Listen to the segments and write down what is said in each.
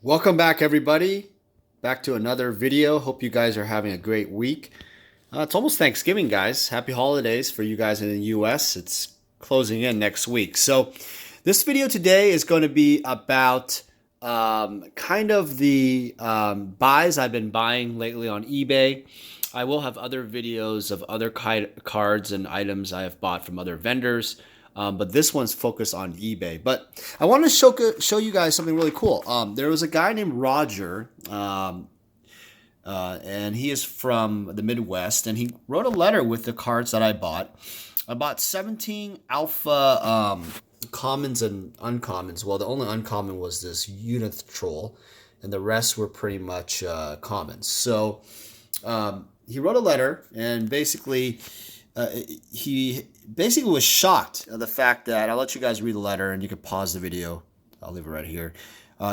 Welcome back, everybody. Back to another video. Hope you guys are having a great week. It's almost Thanksgiving, guys. Happy holidays for you guys in the US. It's closing in next week. So, this video today is going to be about kind of the buys I've been buying lately on eBay. I will have other videos of other cards and items I have bought from other vendors. But this one's focused on eBay. But I want to show you guys something really cool. There was a guy named Roger, and he is from the Midwest, and he wrote a letter with the cards that I bought. I bought 17 alpha commons and uncommons. Well, the only uncommon was this Unith Troll, and the rest were pretty much commons. So he wrote a letter, and basically he basically was shocked at the fact that I'll let you guys read the letter, and you can pause the video. I'll leave it right here.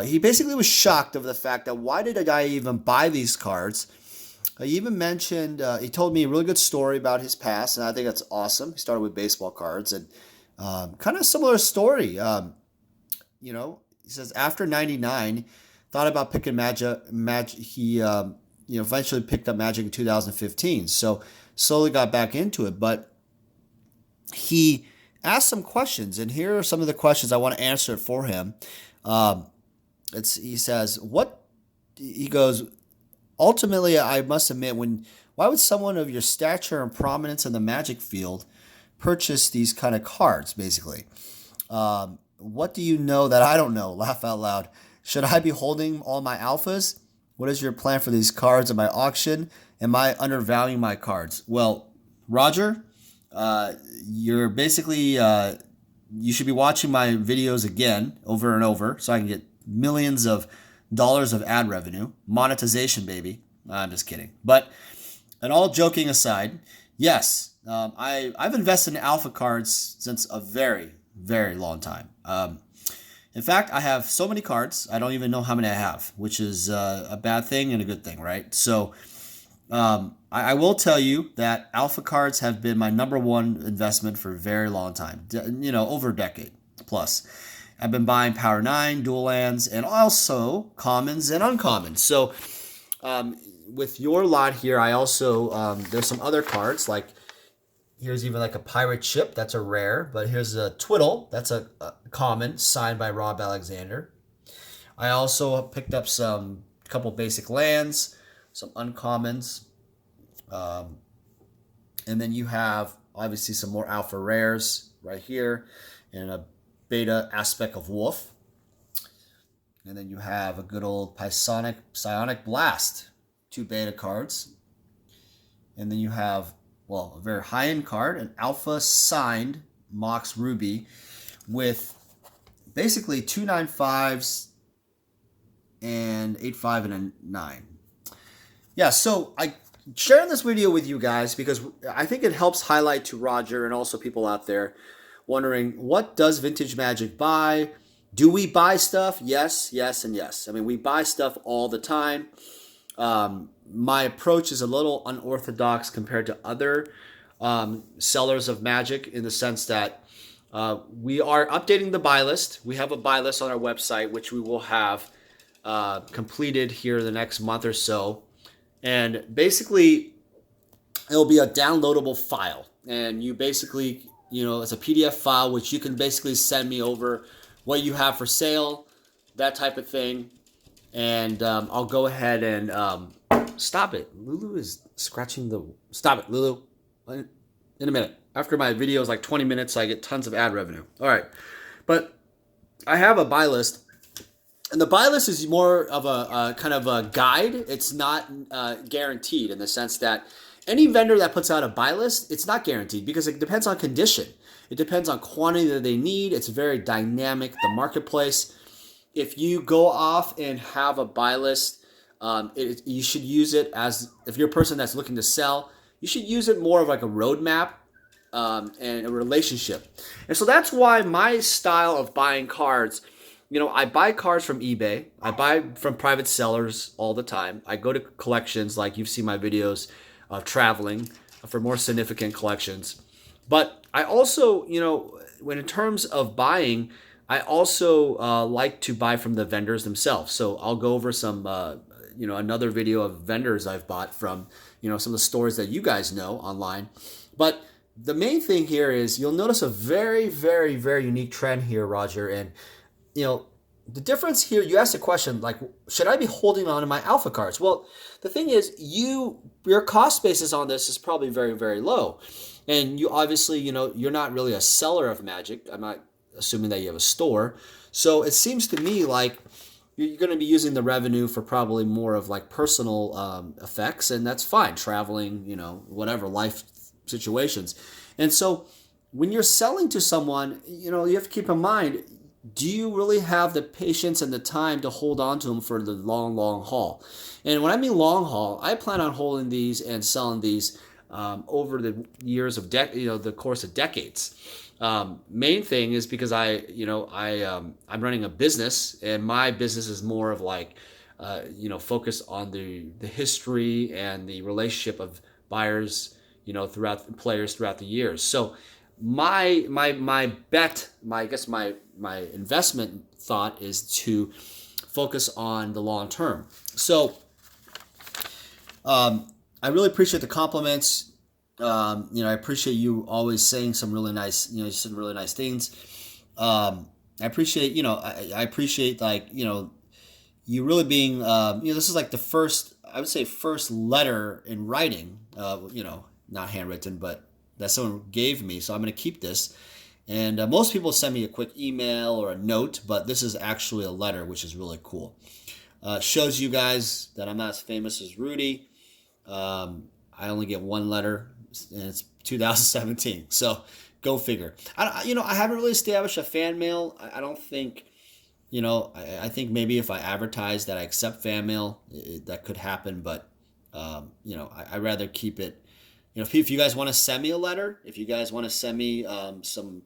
He basically was shocked of the fact that why did a guy even buy these cards? He even mentioned he told me a really good story about his past, and I think that's awesome. He started with baseball cards, and kind of similar story. He says after '99, thought about picking Magic. He eventually picked up Magic in 2015. So slowly got back into it, but he asked some questions, and here are some of the questions I want to answer for him. He says, "What?" He goes, "Ultimately, I must admit, why would someone of your stature and prominence in the Magic field purchase these kind of cards? Basically, what do you know that I don't know?" Laugh out loud. "Should I be holding all my alphas? What is your plan for these cards at my auction? Am I undervaluing my cards?" Well, Roger, you're basically you should be watching my videos again over and over so I can get millions of dollars of ad revenue, monetization, baby. I'm just kidding. But and all joking aside, yes, I've invested in alpha cards since a very, very long time. In fact, I have so many cards, I don't even know how many I have, which is a bad thing and a good thing, right? So I will tell you that alpha cards have been my number one investment for a very long time, over a decade plus. I've been buying Power 9, Dual Lands, and also commons and uncommons. So with your lot here, I also, there's some other cards, like here's even like a pirate ship, that's a rare, but here's a Twiddle, that's a common, signed by Rob Alexander. I also picked up some couple basic lands, some uncommons, and then you have obviously some more alpha rares right here, and a beta aspect of Wolf. And then you have a good old Psionic Blast, 2 beta cards. And then you have, well, a very high-end card, an alpha signed Mox Ruby with basically 2 9/5s and 8/5 and a 9. Yeah, so I sharing this video with you guys because I think it helps highlight to Roger and also people out there wondering, what does Vintage Magic buy? Do we buy stuff? Yes, yes, and yes. I mean, we buy stuff all the time. My approach is a little unorthodox compared to other sellers of Magic in the sense that we are updating the buy list. We have a buy list on our website, which we will have completed here in the next month or so. And basically, it'll be a downloadable file. And you basically, it's a PDF file, which you can basically send me over what you have for sale, that type of thing. And I'll go ahead and stop it. Lulu is scratching the... Stop it, Lulu. In a minute. After my video is like 20 minutes, I get tons of ad revenue. All right. But I have a buy list. And the buy list is more of a kind of a guide. It's not guaranteed in the sense that any vendor that puts out a buy list, it's not guaranteed because it depends on condition. It depends on quantity that they need. It's very dynamic, the marketplace. If you go off and have a buy list, you should use it as, if you're a person that's looking to sell, you should use it more of like a roadmap and a relationship. And so that's why my style of buying cards, I buy cards from eBay. I buy from private sellers all the time. I go to collections, like you've seen my videos of traveling for more significant collections. But I also, when in terms of buying, I also like to buy from the vendors themselves. So I'll go over some, another video of vendors I've bought from, some of the stores that you guys know online. But the main thing here is you'll notice a very, very, very unique trend here, Roger. And, the difference here, you asked a question like, should I be holding on to my alpha cards? Well, the thing is, your cost basis on this is probably very, very low. And you obviously, you're not really a seller of Magic. I'm not assuming that you have a store. So it seems to me like you're going to be using the revenue for probably more of like personal effects, and that's fine. Traveling, whatever, life situations. And so when you're selling to someone, you have to keep in mind, do you really have the patience and the time to hold on to them for the long, long haul? And when I mean long haul, I plan on holding these and selling these over the years of the course of decades. Main thing is because I'm running a business, and my business is more of like, focus on the history and the relationship of buyers, throughout players throughout the years. So my bet, my investment thought is to focus on the long term. So I really appreciate the compliments. I appreciate you always saying some really nice, you said really nice things. I appreciate, I appreciate like, you really being, this is like the first, I would say first letter in writing, not handwritten, but that someone gave me. So I'm going to keep this. And most people send me a quick email or a note, but this is actually a letter, which is really cool. Shows you guys that I'm not as famous as Rudy. I only get one letter, and it's 2017. So go figure. I haven't really established a fan mail. I don't think, I think maybe if I advertise that I accept fan mail, that could happen. But, I'd rather keep it. If you guys want to send me a letter, if you guys want to send me some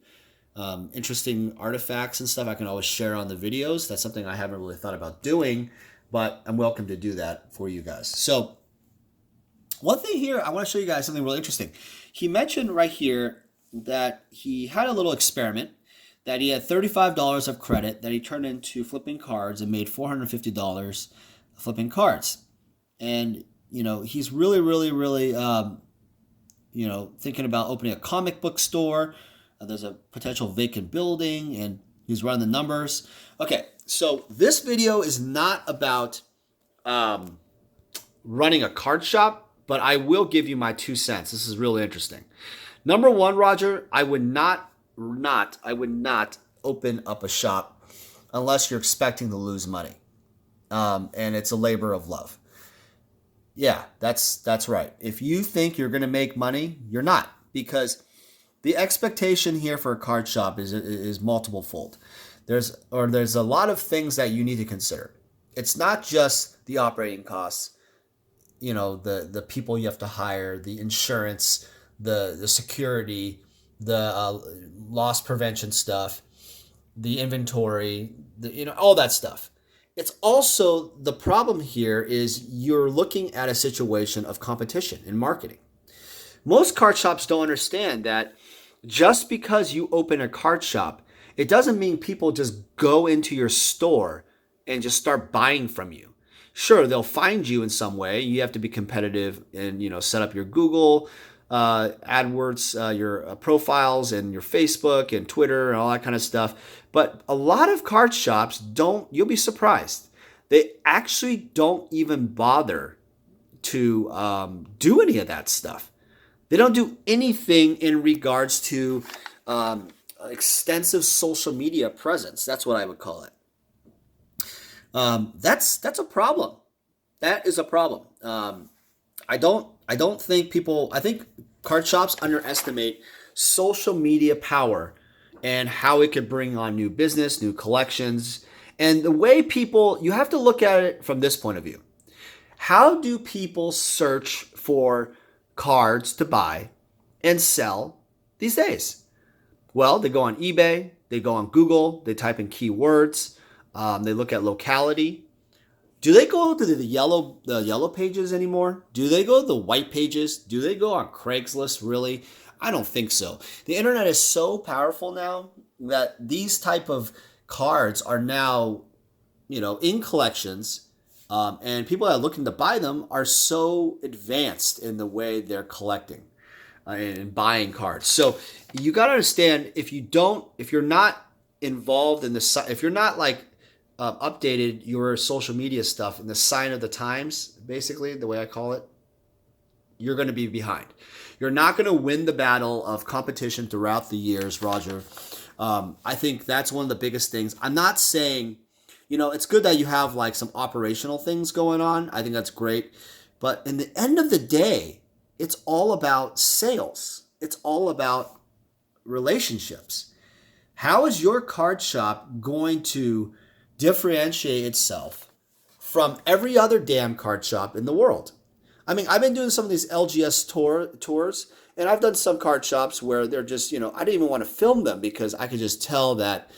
interesting artifacts and stuff, I can always share on the videos. That's something I haven't really thought about doing, but I'm welcome to do that for you guys. So one thing here, I want to show you guys something really interesting. He mentioned right here that he had a little experiment, that he had $35 of credit that he turned into flipping cards and made $450 flipping cards. And, he's really, really, really, thinking about opening a comic book store. There's a potential vacant building, and he's running the numbers. Okay, so this video is not about running a card shop, but I will give you my 2 cents. This is really interesting. Number one, Roger, I would not open up a shop unless you're expecting to lose money, and it's a labor of love. Yeah, that's right. If you think you're going to make money, you're not, because the expectation here for a card shop is multiple fold. There's a lot of things that you need to consider. It's not just the operating costs, the people you have to hire, the insurance, the security, the loss prevention stuff, the inventory, all that stuff. It's also, the problem here is you're looking at a situation of competition in marketing. Most card shops don't understand that just because you open a card shop, it doesn't mean people just go into your store and just start buying from you. Sure, they'll find you in some way. You have to be competitive and, set up your Google, AdWords, your profiles, and your Facebook and Twitter and all that kind of stuff. But a lot of card shops you'll be surprised. They actually don't even bother to do any of that stuff. They don't do anything in regards to extensive social media presence. That's what I would call it. That's a problem. That is a problem. I don't think I think card shops underestimate social media power and how it could bring on new business, new collections. And the way you have to look at it from this point of view. How do people search for cards to buy and sell these days? Well, they go on eBay, they go on Google, they type in keywords, they look at locality. Do they go to the yellow pages anymore? Do they go to the white pages? Do they go on Craigslist, really? I don't think so. The internet is so powerful now that these type of cards are now, in collections, and people that are looking to buy them are so advanced in the way they're collecting and buying cards. So you got to understand, if you're not involved in the, if you're not like updated your social media stuff in the sign of the times, basically the way I call it, you're going to be behind. You're not going to win the battle of competition throughout the years, Roger. I think that's one of the biggest things. I'm not saying, it's good that you have like some operational things going on. I think that's great. But in the end of the day, it's all about sales. It's all about relationships. How is your card shop going to differentiate itself from every other damn card shop in the world? I mean, I've been doing some of these LGS tours, and I've done some card shops where they're just, I didn't even want to film them because I could just tell that,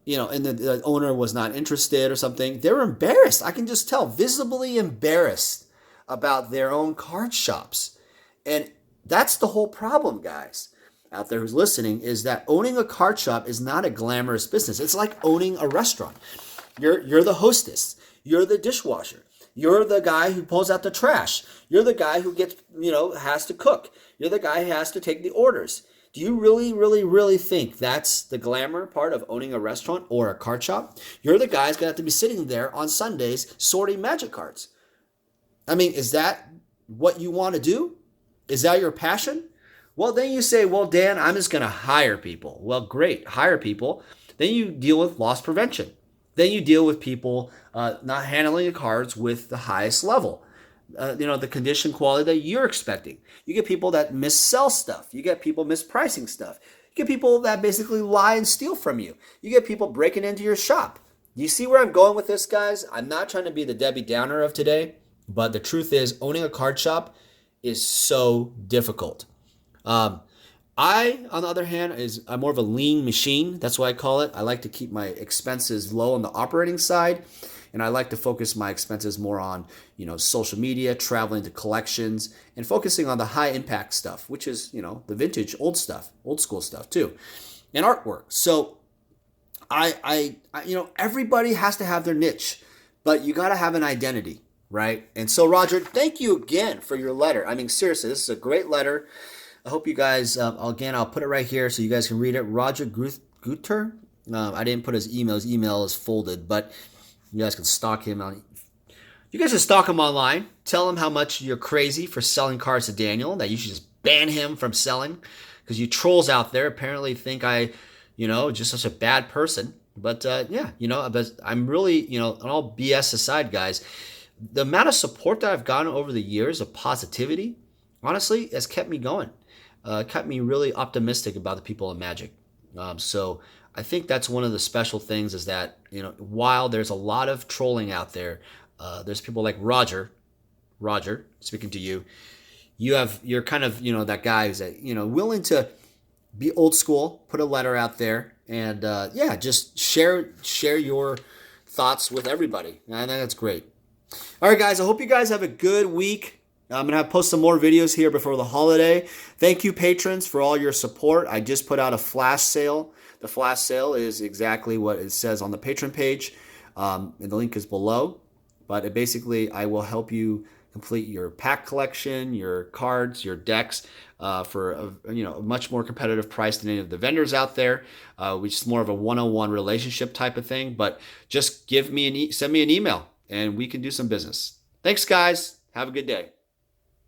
and the owner was not interested or something. They're embarrassed. I can just tell, visibly embarrassed about their own card shops. And that's the whole problem, guys, out there who's listening, is that owning a card shop is not a glamorous business. It's like owning a restaurant. You're the hostess. You're the dishwasher. You're the guy who pulls out the trash. You're the guy who gets, has to cook. You're the guy who has to take the orders. Do you really, really, really think that's the glamour part of owning a restaurant or a card shop? You're the guy who's going to have to be sitting there on Sundays sorting magic cards. I mean, is that what you want to do? Is that your passion? Well, then you say, well, Dan, I'm just going to hire people. Well, great, hire people. Then you deal with loss prevention. Then you deal with people not handling the cards with the highest level, the condition quality that you're expecting. You get people that missell stuff. You get people mispricing stuff. You get people that basically lie and steal from you. You get people breaking into your shop. You see where I'm going with this, guys? I'm not trying to be the Debbie Downer of today, but the truth is, owning a card shop is so difficult. I, on the other hand, I'm more of a lean machine. That's what I call it. I like to keep my expenses low on the operating side, and I like to focus my expenses more on, social media, traveling to collections, and focusing on the high impact stuff, which is, the vintage old school stuff too, and artwork. So I everybody has to have their niche, but you got to have an identity, right? And so, Roger, thank you again for your letter. I mean, seriously, this is a great letter. I hope you guys, again, I'll put it right here so you guys can read it. Roger Guter. I didn't put his email. His email is folded, but you guys can stalk him. You guys can stalk him online. Tell him how much you're crazy for selling cards to Daniel, that you should just ban him from selling, because you trolls out there apparently think just such a bad person. But but I'm really, all BS aside, guys, the amount of support that I've gotten over the years of positivity, honestly, has kept me going. Kept me really optimistic about the people in Magic. So I think that's one of the special things, is that, while there's a lot of trolling out there, there's people like Roger, speaking to you. You're kind of, that guy who's, willing to be old school, put a letter out there, and just share your thoughts with everybody. And I think that's great. All right, guys, I hope you guys have a good week. I'm going to post some more videos here before the holiday. Thank you, patrons, for all your support. I just put out a flash sale. The flash sale is exactly what it says on the patron page, and the link is below. But basically, I will help you complete your pack collection, your cards, your decks for a much more competitive price than any of the vendors out there, which is more of a one-on-one relationship type of thing. But just send me an email, and we can do some business. Thanks, guys. Have a good day.